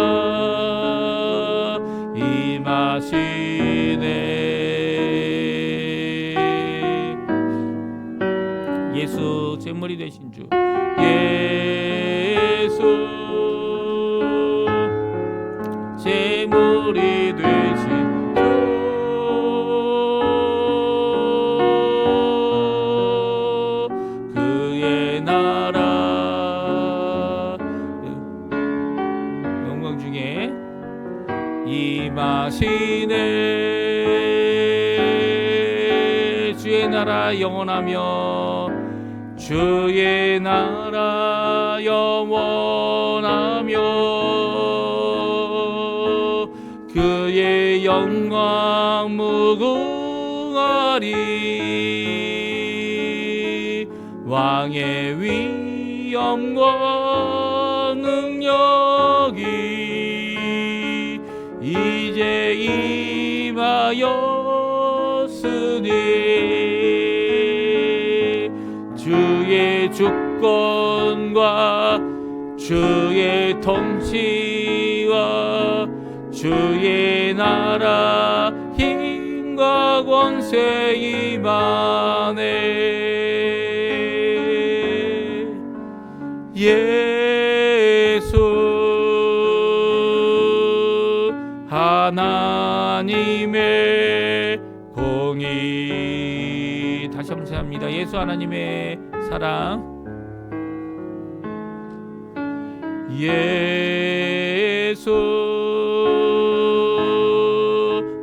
[SPEAKER 1] 임하시네. 예수 제물이 되신 주, 예수 제물이 되신 주, 그의 나라 영광 중에 임하시네. 주의 나라 영원하며, 주의 나라 영원하며, 그의 영광 무궁하리. 왕의 위엄과 능력이 이제 임하였으니, 주의 주권과 주의 통치와 주의 나라 힘과 권세 임하네. 예수 하나님의 공의. 다시 한번 생각합니다. 예수 하나님의 사랑, 예수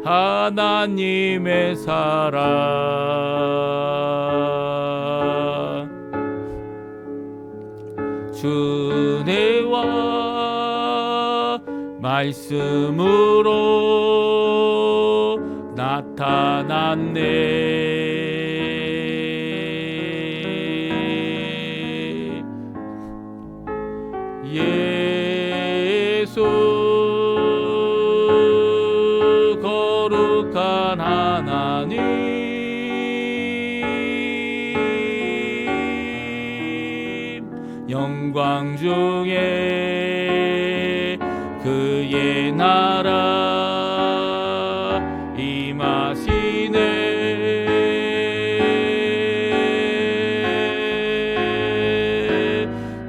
[SPEAKER 1] 하나님의 사랑, 주내와 말씀으로 나타났네. 예수 거룩한 하나님, 영광 중에 그의 나라 임하시네.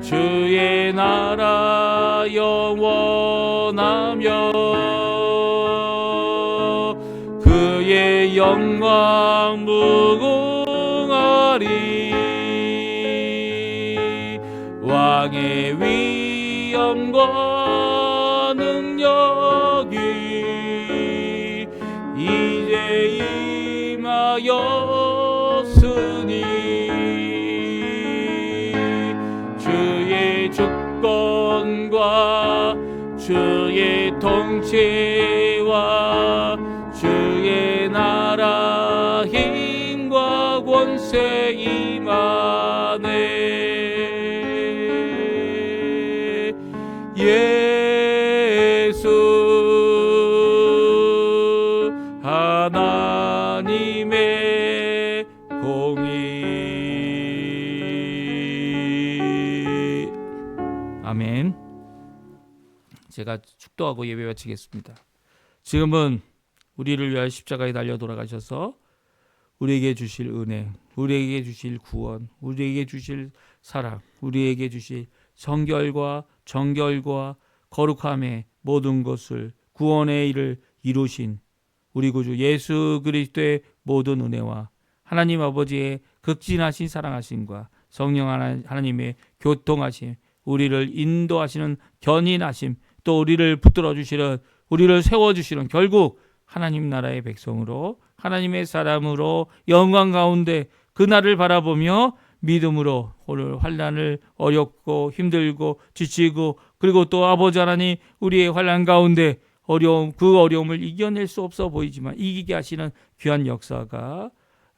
[SPEAKER 1] 주의 나라 영원하며, 하며 그의 영광 무궁하리. 왕의 위엄과 능력이 이제 임하였으니 주의 주권과 주의 통치와 주의 나라 힘과 권세 임하네. 예수 하나님의 공의. 아멘. 제가 축도하고 예배 마치겠습니다. 지금은 우리를 위하여 십자가에 달려 돌아가셔서 우리에게 주실 은혜, 우리에게 주실 구원, 우리에게 주실 사랑, 우리에게 주실 정결과 정결과 거룩함의 모든 것을 구원의 일을 이루신 우리 구주 예수 그리스도의 모든 은혜와 하나님 아버지의 극진하신 사랑하심과 성령 하나님의 교통하심, 우리를 인도하시는 견인하심, 또 우리를 붙들어 주시는, 우리를 세워주시는, 결국 하나님 나라의 백성으로, 하나님의 사람으로 영광 가운데 그날을 바라보며 믿음으로 오늘 환난을 어렵고 힘들고 지치고, 그리고 또 아버지 하나님 우리의 환난 가운데 그 어려움을 이겨낼 수 없어 보이지만 이기게 하시는 귀한 역사가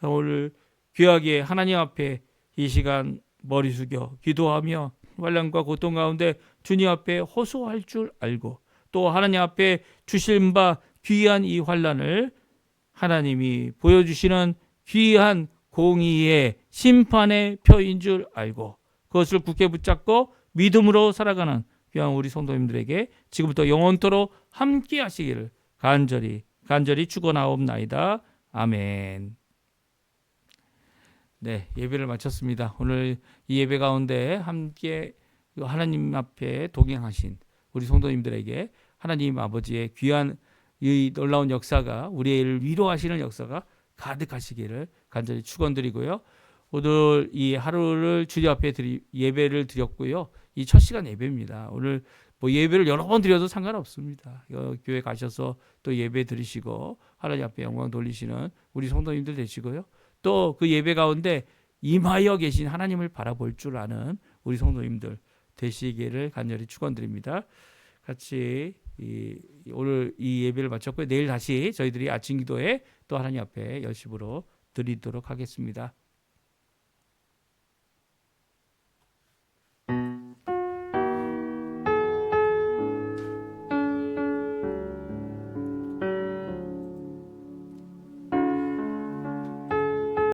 [SPEAKER 1] 오늘 귀하게 하나님 앞에 이 시간 머리 숙여 기도하며 환난과 고통 가운데 주님 앞에 호소할 줄 알고, 또 하나님 앞에 주신 바 귀한 이 환난을 하나님이 보여주시는 귀한 공의의 심판의 표인 줄 알고 그것을 굳게 붙잡고 믿음으로 살아가는 귀한 우리 성도님들에게 지금부터 영원토록 함께 하시기를 간절히 축원하옵나이다. 아멘. 네, 예배를 마쳤습니다. 오늘 이 예배 가운데 함께 하나님 앞에 동행하신 우리 성도님들에게 하나님 아버지의 귀한 이 놀라운 역사가, 우리를 위로하시는 역사가 가득하시기를 간절히 축원드리고요. 오늘 이 하루를 주님 앞에 예배를 드렸고요. 이 첫 시간 예배입니다. 오늘 뭐 예배를 여러 번 드려도 상관없습니다. 교회 가셔서 또 예배 드리시고 하나님 앞에 영광 돌리시는 우리 성도님들 되시고요. 또 그 예배 가운데 임하여 계신 하나님을 바라볼 줄 아는 우리 성도님들 되시기를 간절히 축원드립니다. 같이 오늘 이 예배를 마쳤고요. 내일 다시 저희들이 아침 기도에 또 하나님 앞에 열심으로 드리도록 하겠습니다.